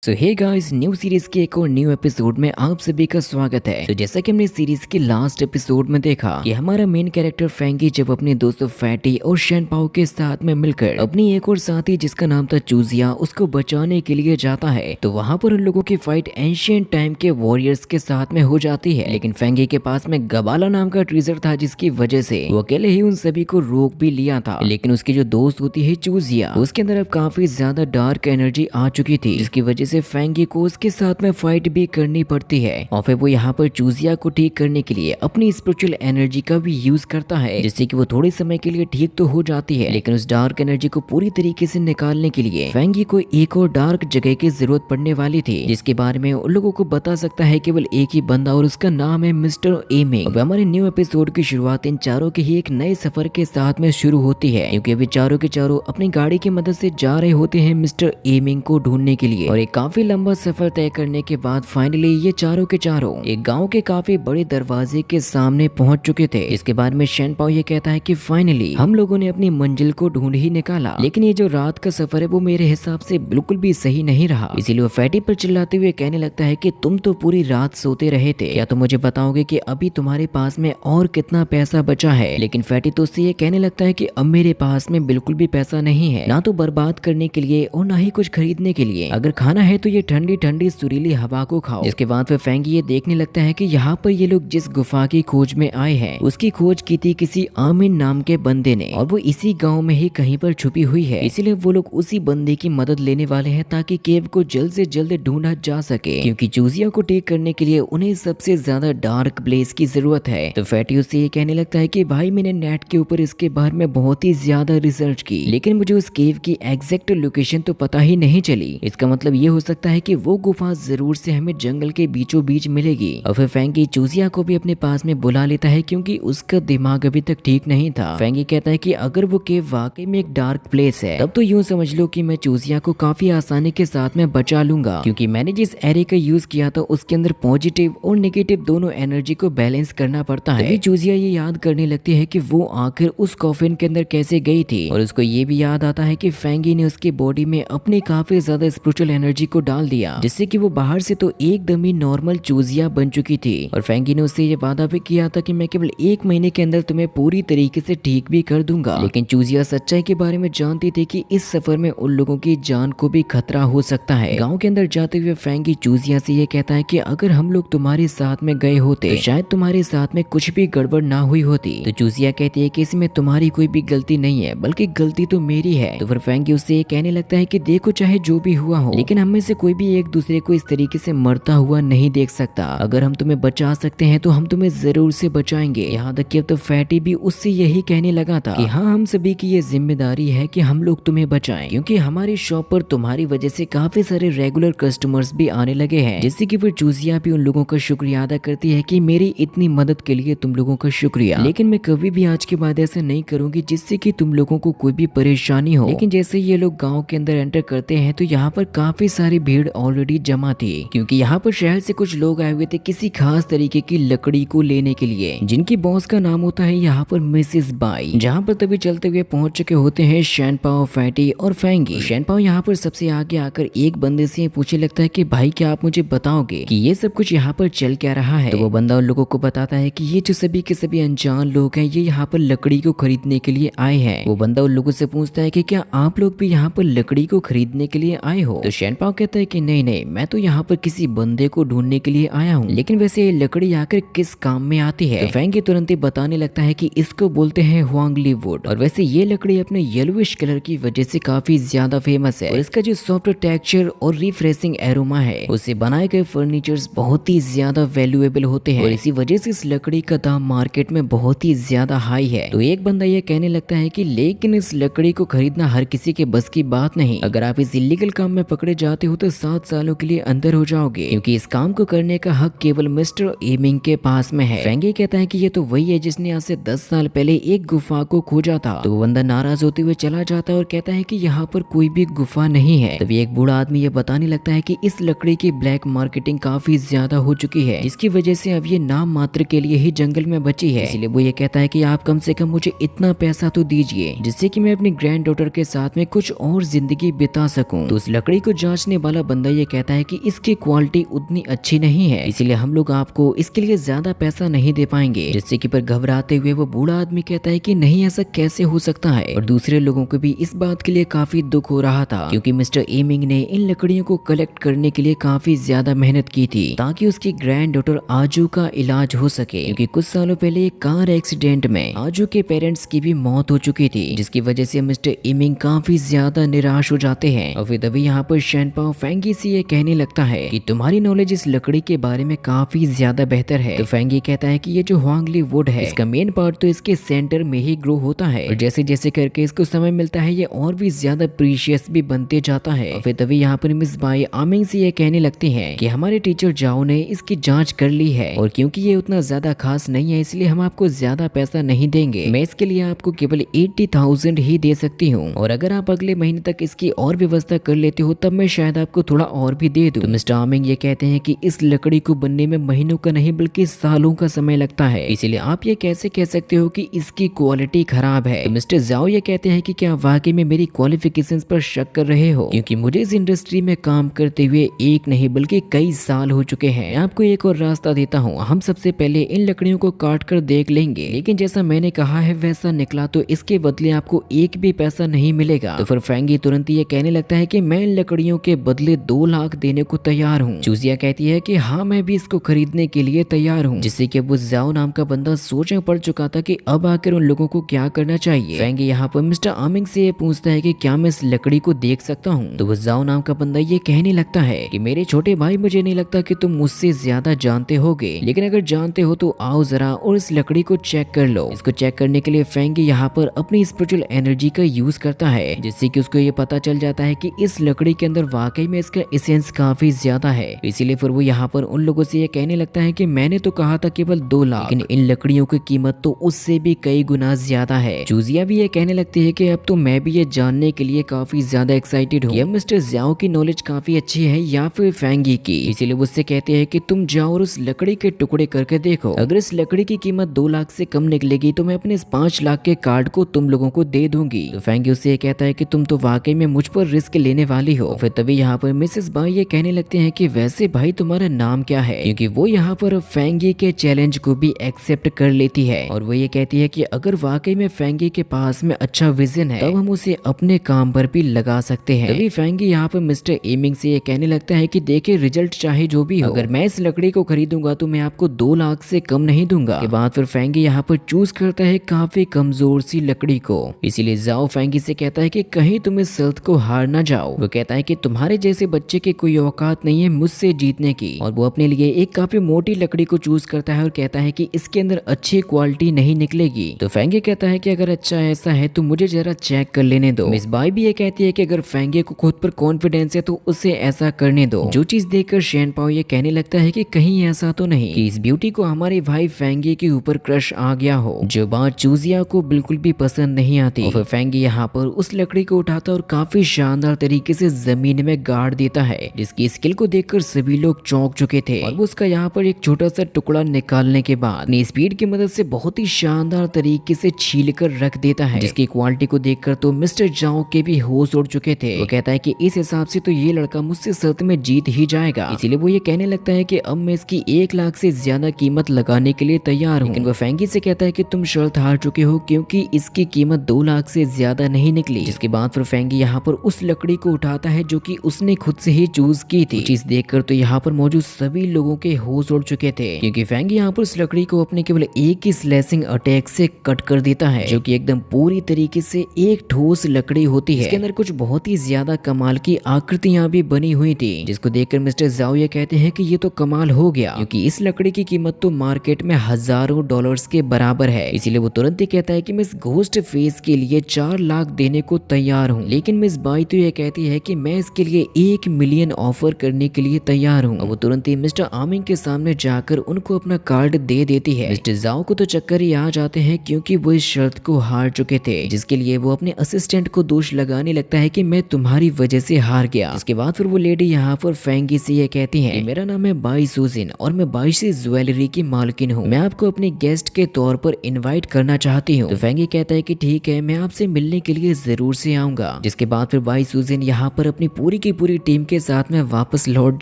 सो hey guys, new series के एक और न्यू एपिसोड में आप सभी का स्वागत है। तो जैसा कि हमने सीरीज के लास्ट एपिसोड में देखा कि हमारा मेन कैरेक्टर फेंगी जब अपने दोस्तों फैटी और शेनपाओ के साथ में मिलकर अपनी एक और साथी जिसका नाम था चूजिया उसको बचाने के लिए जाता है, तो वहाँ पर उन लोगों की फाइट एंशिएंट टाइम के वॉरियर्स के साथ में हो जाती है। लेकिन फेंगी के पास में गबाला नाम का ट्रीजर था जिसकी वजह से वो अकेले ही उन सभी को रोक भी लिया था। लेकिन उसकी जो दोस्त होती है चूजिया, उसके अंदर अब काफी ज्यादा डार्क एनर्जी आ चुकी थी, जिसकी वजह से फेंगी को उसके साथ में फाइट भी करनी पड़ती है। और फिर वो यहाँ पर चूजिया को ठीक करने के लिए अपनी स्पिरिचुअल एनर्जी का भी यूज करता है, जिससे कि वो थोड़े समय के लिए ठीक तो हो जाती है। लेकिन उस डार्क एनर्जी को पूरी तरीके से निकालने के लिए फेंगी को एक और डार्क जगह की जरूरत पड़ने वाली थी, जिसके बारे में उन लोगों को बता सकता है केवल एक ही बंदा और उसका नाम है मिस्टर एमिंग। अब हमारे न्यू एपिसोड की शुरुआत इन चारों के ही एक नए सफर के साथ में शुरू होती है, क्योंकि अभी चारों के चारों अपनी गाड़ी की मदद से जा रहे होते हैं मिस्टर एमिंग को ढूंढने के लिए। और एक काफी लंबा सफर तय करने के बाद फाइनली ये चारों के चारों एक गांव के काफी बड़े दरवाजे के सामने पहुंच चुके थे। इसके बाद में शेनपाओ ये कहता है कि फाइनली हम लोगों ने अपनी मंजिल को ढूंढ ही निकाला, लेकिन ये जो रात का सफर है वो मेरे हिसाब से बिल्कुल भी सही नहीं रहा। इसीलिए वो फैटी पर चिल्लाते हुए कहने लगता है कि तुम तो पूरी रात सोते रहे थे, क्या तुम मुझे बताओगे कि अभी तुम्हारे पास में और कितना पैसा बचा है। लेकिन फैटी तो उससे ये कहने लगता है कि अब मेरे पास में बिल्कुल भी पैसा नहीं है, ना तो बर्बाद करने के लिए और ना ही कुछ खरीदने के लिए। अगर खाना है तो ये ठंडी ठंडी सुरीली हवा को खाओ। इसके बाद फिर फेंगी ये देखने लगता है कि यहाँ पर ये लोग जिस गुफा की खोज में आए हैं उसकी खोज की थी किसी आमिन नाम के बंदे ने, और वो इसी गांव में ही कहीं पर छुपी हुई है। इसीलिए वो लोग उसी बंदे की मदद लेने वाले हैं ताकि केव को जल्द से जल्द ढूंढा जा सके, क्योंकि चूजिया को ठीक करने के लिए उन्हें सबसे ज्यादा डार्क प्लेस की जरूरत है। तो फैटी उससे ये कहने लगता है कि भाई मैंने नेट के ऊपर इसके बारे में बहुत ही ज्यादा रिसर्च की, लेकिन मुझे उस केव की एग्जैक्ट लोकेशन तो पता ही नहीं चली। इसका मतलब ये हो सकता है कि वो गुफा जरूर से हमें जंगल के बीचों बीच मिलेगी। और फिर फेंगी चूजिया को भी अपने पास में बुला लेता है, क्योंकि उसका दिमाग अभी तक ठीक नहीं था। फेंगी कहता है कि अगर वो केव वाकई में एक डार्क प्लेस है तब तो यूं समझ लो कि मैं चूजिया को काफी आसानी के साथ में बचा लूंगा, क्योंकि मैंने जिस एरे का यूज किया था उसके अंदर पॉजिटिव और नेगेटिव दोनों एनर्जी को बैलेंस करना पड़ता है। तभी चूजिया ये याद करने लगती है कि वो आखिर उस कॉफिन के अंदर कैसे गई थी, और उसको ये भी याद आता है कि फेंगी ने उसकी बॉडी में अपनी काफी ज्यादा स्पिरिचुअल एनर्जी को डाल दिया, जिससे कि वो बाहर से तो एकदम ही नॉर्मल चूजिया बन चुकी थी। और फेंगी ने उससे ये वादा भी किया था कि मैं केवल 1 महीने के अंदर तुम्हें पूरी तरीके से ठीक भी कर दूंगा। लेकिन चूजिया सच्चाई के बारे में जानती थी कि इस सफर में उन लोगों की जान को भी खतरा हो सकता है। गांव के अंदर जाते हुए फेंगी चूजिया से ये कहता है कि अगर हम लोग तुम्हारे साथ में गए होते तो शायद तुम्हारे साथ में कुछ भी गड़बड़ ना हुई होती। तो चूजिया कहती है कि इसमें तुम्हारी कोई भी गलती नहीं है, बल्कि गलती तो मेरी है। तो फिर फेंगी उससे ये कहने लगता है कि देखो चाहे जो भी हुआ हो, लेकिन हम में से कोई भी एक दूसरे को इस तरीके से मरता हुआ नहीं देख सकता। अगर हम तुम्हें बचा सकते हैं तो हम तुम्हें जरूर से बचाएंगे। यहाँ तक कि अब तो फैटी भी उससे यही कहने लगा था कि हाँ, हम सभी की ये जिम्मेदारी है कि हम लोग तुम्हें बचाएं, क्योंकि हमारी शॉप पर तुम्हारी वजह से काफी सारे रेगुलर कस्टमर्स भी आने लगे हैं। जिससे कि फिर चूजिया भी उन लोगों का शुक्रिया अदा करती है कि मेरी इतनी मदद के लिए तुम लोगों का शुक्रिया, लेकिन मैं कभी भी आज के बाद ऐसा नहीं करूंगी जिससे कि तुम लोगों को कोई भी परेशानी हो। लेकिन जैसे ये लोग गाँव के अंदर एंटर करते हैं तो यहाँ पर काफी सारी भीड़ ऑलरेडी जमा थी, क्योंकि यहाँ पर शहर से कुछ लोग आए हुए थे किसी खास तरीके की लकड़ी को लेने के लिए, जिनकी बॉस का नाम होता है यहाँ पर मिसेस बाई। जहाँ पर तभी चलते हुए पहुंच चुके होते हैं शेनपाओ, फैटी और फेंगी। शेनपाओ यहाँ पर सबसे आगे आकर एक बंदे से पूछने लगता है कि भाई क्या आप मुझे बताओगे कि ये सब कुछ यहाँ पर चल क्या रहा है। तो वो बंदा उन लोगों को बताता है कि ये जो सभी के सभी अनजान लोग हैं ये यहाँ पर लकड़ी को खरीदने के लिए आए हैं। वो बंदा उन लोगों से पूछता है कि क्या आप लोग भी यहाँ पर लकड़ी को खरीदने के लिए आए हो। तो शेनपाओ कहता है कि नहीं नहीं, मैं तो यहाँ पर किसी बंदे को ढूंढने के लिए आया हूँ, लेकिन वैसे ये लकड़ी आकर किस काम में आती है। तो फेंगी तुरंत ही बताने लगता है कि इसको बोलते हैं हुआंगली वुड, और वैसे ये लकड़ी अपने येलोइश कलर की वजह से काफी ज्यादा फेमस है, और इसका जो सॉफ्ट टेक्सचर और रिफ्रेशिंग एरोमा है उससे बनाए गए फर्नीचर्स बहुत ही ज्यादा वैल्यूएबल होते हैं, और इसी वजह से इस लकड़ी का दाम मार्केट में बहुत ही ज्यादा हाई है। तो एक बंदा ये कहने लगता है कि लेकिन इस लकड़ी को खरीदना हर किसी के बस की बात नहीं। अगर आप इस इलीगल काम में पकड़े जाते हो तो 7 सालों के लिए अंदर हो जाओगे, क्योंकि इस काम को करने का हक केवल मिस्टर एमिंग के पास में है। फेंगी कहता है कि ये तो वही है जिसने आज से 10 साल पहले एक गुफा को खोजा था। तो वो बंदा नाराज होते हुए चला जाता है और कहता है कि यहाँ पर कोई भी गुफा नहीं है। तभी एक बूढ़ा आदमी ये बताने लगता है कि इस लकड़ी की ब्लैक मार्केटिंग काफी ज्यादा हो चुकी है, जिसकी वजह से अब ये नाम मात्र के लिए ही जंगल में बची है। इसलिए वो ये कहता है कि आप कम से कम मुझे इतना पैसा तो दीजिए जिससे कि मैं अपनी ग्रैंड डॉटर के साथ में कुछ और जिंदगी बिता सकूं। तो उस लकड़ी को जांचने बेचने वाला बंदा ये कहता है कि इसकी क्वालिटी उतनी अच्छी नहीं है, इसलिए हम लोग आपको इसके लिए ज्यादा पैसा नहीं दे पाएंगे। जिससे कि पर घबराते हुए वो बूढ़ा आदमी कहता है कि नहीं, ऐसा कैसे हो सकता है। और दूसरे लोगों को भी इस बात के लिए काफी दुख हो रहा था, क्योंकि मिस्टर एमिंग ने इन लकड़ियों को कलेक्ट करने के लिए काफी ज्यादा मेहनत की थी ताकि उसकी ग्रैंड डॉटर आजू का इलाज हो सके, क्योंकि कुछ सालों पहले एक कार एक्सीडेंट में आजू के पेरेंट्स की भी मौत हो चुकी थी, जिसकी वजह से मिस्टर एमिंग काफी ज्यादा निराश हो जाते हैं। और फिर तभी यहाँ पर शैनपाओ फेंगी से ये कहने लगता है कि तुम्हारी नॉलेज इस लकड़ी के बारे में काफी ज्यादा बेहतर है। तो फेंगी कहता है कि ये जो हुआंगली वुड है, इसका मेन पार्ट तो इसके सेंटर में ही ग्रो होता है, और जैसे जैसे करके इसको समय मिलता है ये और भी ज्यादा प्रीशियस भी बनते जाता है। और फिर तभी यहाँ पर मिस बाई आमिंग से ये कहने लगती हैं कि हमारे टीचर जाओ ने इसकी जांच कर ली है, और क्योंकि ये उतना ज्यादा खास नहीं है इसलिए हम आपको ज्यादा पैसा नहीं देंगे। मैं इसके लिए आपको केवल 80,000 ही दे सकती हूँ, और अगर आप अगले महीने तक इसकी और व्यवस्था कर लेते हो तब मैं शायद आपको थोड़ा और भी दे दूं। तो मिस्टर आमिंग ये कहते हैं कि इस लकड़ी को बनने में महीनों का नहीं बल्कि सालों का समय लगता है, इसीलिए आप ये कैसे कह सकते हो कि इसकी क्वालिटी खराब है। तो मिस्टर जाओ ये कहते हैं कि क्या वाकई में मेरी क्वालिफिकेशंस पर शक कर रहे हो, क्योंकि मुझे इस इंडस्ट्री में काम करते हुए एक नहीं बल्कि कई साल हो चुके हैं। मैं आपको एक और रास्ता देता हूँ, हम सबसे पहले इन लकड़ियों को काट कर देख लेंगे, लेकिन जैसा मैंने कहा है वैसा निकला तो इसके बदले आपको एक भी पैसा नहीं मिलेगा। तो फिर फेंगी तुरंत ये कहने लगता है कि मैं इन लकड़ियों के बदले 2 लाख देने को तैयार हूँ। चूजिया कहती है कि हाँ, मैं भी इसको खरीदने के लिए तैयार हूँ, जिससे कि वो जाओ नाम का बंदा सोच में पड़ चुका था कि अब आकर उन लोगों को क्या करना चाहिए। फेंगी यहाँ पर मिस्टर आमिंग से ये पूछता है कि क्या मैं इस लकड़ी को देख सकता हूँ। तो वो जाओ नाम का बंदा ये कहने लगता है कि मेरे छोटे भाई, मुझे नहीं लगता कि तुम मुझसे ज्यादा जानते होगे, लेकिन अगर जानते हो तो आओ जरा और इस लकड़ी को चेक कर लो। इसको चेक करने के लिए फेंगी यहाँ पर अपनी स्पिरिचुअल एनर्जी का यूज करता है, जिससे कि उसको ये पता चल जाता है कि इस लकड़ी के अंदर वाकई में इसका एसेंस काफी ज्यादा है। इसीलिए फिर वो यहाँ पर उन लोगों से ये कहने लगता है कि मैंने तो कहा था केवल 2 लाख, लेकिन इन लकड़ियों की कीमत तो उससे भी कई गुना ज्यादा है। चूजिया भी ये कहने लगती है कि अब तो मैं भी ये जानने के लिए काफी ज्यादा एक्साइटेड हूँ, मिस्टर जाओ की नॉलेज काफी अच्छी है या फिर फेंगी की। इसीलिए उससे कहते हैं कि तुम जाओ और उस लकड़ी के टुकड़े करके देखो, अगर इस लकड़ी की कीमत 2 लाख से कम निकलेगी तो मैं अपने इस 5 लाख के कार्ड को तुम लोगों को दे दूंगी। तो फेंगी उससे ये कहता है कि तुम तो वाकई में मुझ पर रिस्क लेने वाली हो। फिर तभी यहाँ पर मिसेस बाई ये कहने लगते हैं कि वैसे भाई तुम्हारा नाम क्या है, क्योंकि वो यहाँ पर फेंगी के चैलेंज को भी एक्सेप्ट कर लेती है, और वो ये कहती है कि अगर वाकई में फेंगी के पास में अच्छा विजन है तब हम उसे अपने काम पर भी लगा सकते हैं। तभी फेंगी यहाँ पर मिस्टर एमिंग से ये कहने लगता है कि देखिए, रिजल्ट चाहे जो भी हो, अगर मैं इस लकड़ी को खरीदूंगा तो मैं आपको 2 लाख से कम नहीं दूंगा। के बाद फिर फेंगी यहाँ पर चूज करता है काफी कमजोर सी लकड़ी को। इसीलिए जाओ फेंगी से कहता है कि कहीं तुम इस शर्त को हार ना जाओ। वो कहता है कि तुम्हारे जैसे बच्चे की कोई औकात नहीं है मुझसे जीतने की, और वो अपने लिए एक काफी मोटी लकड़ी को चूज करता है और कहता है कि इसके अंदर अच्छी क्वालिटी नहीं निकलेगी। तो फेंगी कहता है कि अगर अच्छा ऐसा है तो मुझे जरा चेक कर लेने दो। मिस बाई भी ये कहती है कि अगर फेंगी को खुद पर कॉन्फिडेंस है तो उसे ऐसा करने दो। जो चीज देखकर शैनपाओ ये कहने लगता है कि कहीं ऐसा तो नहीं कि इस ब्यूटी को हमारे भाई फेंगी के ऊपर क्रश आ गया हो, जो बात चूजिया को बिल्कुल भी पसंद नहीं आती। और फिर फेंगी यहाँ पर उस लकड़ी को उठाता और काफी शानदार तरीके से जमीन में गाड़ देता है, जिसकी स्किल को देखकर सभी लोग चौंक चुके थे। और वो उसका यहाँ पर एक छोटा सा टुकड़ा निकालने के बाद अपनी स्पीड की मदद से बहुत ही शानदार तरीके से छील कर रख देता है, जिसकी क्वालिटी को देखकर तो मिस्टर जाओ के भी होश उड़ चुके थे। वो कहता है कि इस हिसाब से तो ये लड़का मुझसे शर्त में जीत ही जाएगा। इसीलिए वो ये कहने लगता है कि अब मैं इसकी 1 लाख से ज्यादा कीमत लगाने के लिए तैयार हूँ। लेकिन वो फेंगी से कहता है कि तुम शर्त हार चुके हो क्योंकि इसकी कीमत 2 लाख से ज्यादा नहीं निकली। जिसके बाद फिर फेंगी यहाँ पर उस लकड़ी को उठाता है जो कि उसने खुद से ही चूज की थी। चीज देखकर तो यहाँ पर मौजूद सभी लोगों के होश उड़ चुके थे, क्योंकि फेंगी यहाँ पर उस लकड़ी को अपने केवल एक ही स्लैशिंग अटैक से कट कर देता है, जो कि एकदम पूरी तरीके से एक ठोस लकड़ी होती है। इसके अंदर कुछ बहुत ही ज्यादा कमाल की आकृतियां भी बनी हुई थी, जिसको देखकर मिस्टर जाओ ये कहते हैं कि ये तो कमाल हो गया, क्योंकि इस लकड़ी की कीमत तो मार्केट में हजारों डॉलर्स के बराबर है। इसीलिए वो तुरंत ही कहता है कि मैं इस घोस्ट फेस के लिए 4 लाख देने को तैयार हूँ। लेकिन मिस बाई तो ये कहती है कि मैं इसके लिए 1 मिलियन ऑफर करने के लिए तैयार हूँ। वो तुरंत ही मिस्टर आमिंग के सामने जाकर उनको अपना कार्ड दे देती है। मिस्टर जाओ को तो चक्कर ही आ जाते हैं, क्योंकि वो इस शर्त को हार चुके थे, जिसके लिए वो अपने असिस्टेंट को दोष लगाने लगता है कि मैं तुम्हारी वजह से हार गया। इसके बाद फिर वो लेडी यहाँ पर फेंगी से ये कहती है, मेरा नाम है बाई सुजिन और मैं बाईशी ज्वेलरी की मालकिन हूँ। मैं आपको अपने गेस्ट के तौर पर इनवाइट करना चाहती हूँ। तो फेंगी कहता है कि ठीक है, मैं आपसे मिलने के लिए जरूर से आऊंगा। जिसके बाद फिर बाई सुजिन यहाँ पर अपनी पूरी पूरी की पूरी टीम के साथ में वापस लौट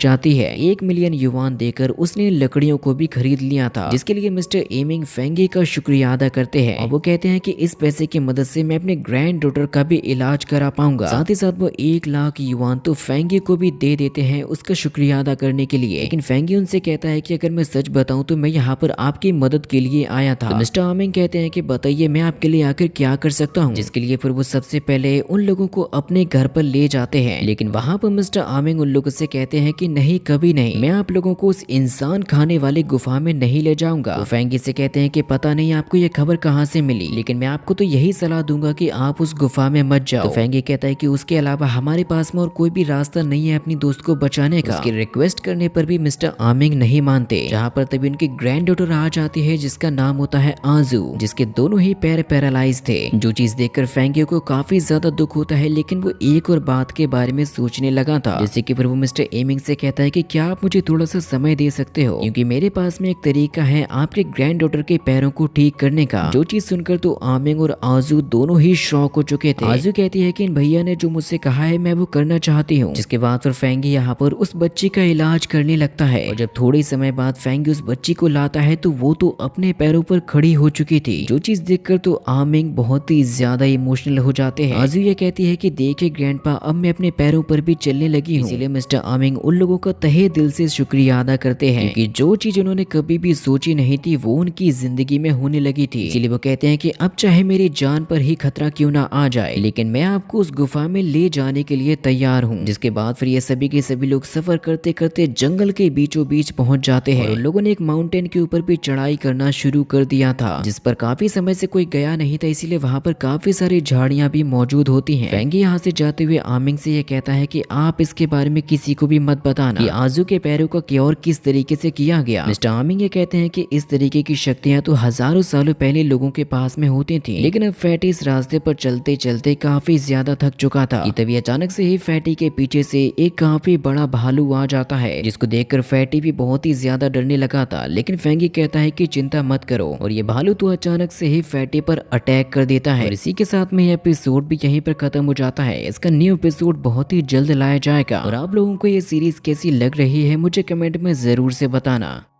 जाती है। 1 मिलियन युआन देकर उसने लकड़ियों को भी खरीद लिया था, जिसके लिए मिस्टर एमिंग फेंगी का शुक्रिया अदा करते हैं और वो कहते हैं कि इस पैसे की मदद से मैं अपने ग्रैंड डॉटर का भी इलाज करा पाऊंगा। साथ ही साथ वो 1 लाख युआन तो फेंगी को भी दे देते हैं उसका शुक्रिया अदा करने के लिए। लेकिन फेंगी उनसे कहता है कि अगर मैं सच बताऊं तो मैं यहाँ पर आपकी मदद के लिए आया था। तो मिस्टर आमिंग कहते हैं कि बताइए मैं आपके लिए आखिर क्या कर सकता हूँ, जिसके लिए फिर वो सबसे पहले उन लोगों को अपने घर पर ले जाते हैं। लेकिन वहाँ पर मिस्टर आमिंग उन लोगों से कहते हैं कि नहीं, कभी नहीं, मैं आप लोगों को उस इंसान खाने वाली गुफा में नहीं ले जाऊंगा। वो फेंगी से कहते हैं कि पता नहीं आपको ये खबर कहाँ से मिली, लेकिन मैं आपको तो यही सलाह दूंगा कि आप उस गुफा में मत जाओ। तो फेंगी कहता है कि उसके अलावा हमारे पास में और कोई भी रास्ता नहीं है अपनी दोस्त को बचाने का। उसकी रिक्वेस्ट करने पर भी मिस्टर आमिंग नहीं मानते, जहाँ पर तभी उनकी ग्रैंड डॉटर आ जाती है जिसका नाम होता है आजू, जिसके दोनों ही पैर पैरालाइज थे। जो चीज देखकर फेंगी को काफी ज्यादा दुख होता है, लेकिन वो एक और बात के बारे में सोचने लगा था। जैसे कि फिर वो मिस्टर एमिंग से कहता है कि क्या आप मुझे थोड़ा सा समय दे सकते हो, क्योंकि मेरे पास में एक तरीका है आपके ग्रैंड डॉटर के पैरों को ठीक करने का। जो चीज सुनकर तो आमिंग और आजू दोनों ही शॉक हो चुके थे। आजू कहती है कि इन भैया ने जो मुझसे कहा है मैं वो करना चाहती हूँ। जिसके बाद फिर फेंगी यहाँ पर उस बच्ची का इलाज करने लगता है, और जब थोड़े समय बाद फेंगी उस बच्ची को लाता है तो वो तो अपने पैरों पर खड़ी हो चुकी थी। जो चीज देखकर तो आमिंग बहुत ही ज्यादा इमोशनल हो जाते हैं। आजू ये कहती है कि देखिए ग्रैंडपा, अब मैं अपने पैरों पर भी चलने लगी हूँ। इसीलिए मिस्टर आमिंग उन लोगों का तहे दिल से शुक्रिया अदा करते हैं, क्योंकि जो चीज उन्होंने कभी भी सोची नहीं थी वो उनकी जिंदगी में होने लगी थी। इसीलिए वो कहते हैं कि अब चाहे मेरी जान पर ही खतरा क्यों ना आ जाए, लेकिन मैं आपको उस गुफा में ले जाने के लिए तैयार हूँ। जिसके बाद फिर ये सभी के सभी लोग सफर करते करते जंगल के बीचों बीच पहुंच जाते हैं। और लोगों ने एक माउंटेन के ऊपर भी चढ़ाई करना शुरू कर दिया था, जिस पर काफी समय से कोई गया नहीं था, इसीलिए वहां पर काफी सारी झाड़ियां भी मौजूद होती हैं। फेंगी यहाँ से जाते हुए आमिंग से ये कहता है कि आप इसके बारे में किसी को भी मत बताना कि आजू के पैरों का क्योर किस तरीके से किया गया। मिस्टर आमिंग ये कहते हैं कि इस तरीके की शक्तियां तो हजारों सालों पहले लोगों के पास में होती थी, लेकिन अब फैटी इस रास्ते पर चलते चलते काफी ज्यादा थक चुका था कि तभी अचानक से ही फैटी के पीछे से एक काफी बड़ा भालू आ जाता है, जिसको देखकर फैटी भी बहुत ही ज्यादा डरने लगा था। लेकिन फेंगी कहता है कि चिंता मत करो, और ये भालू तो अचानक से ही फैटी पर अटैक कर देता है। और इसी के साथ में ये एपिसोड भी यहीं पर खत्म हो जाता है। इसका न्यू एपिसोड बहुत ही जल्द लाया जाएगा। और आप लोगों को ये सीरीज कैसी लग रही है मुझे कमेंट में जरूर से बताना।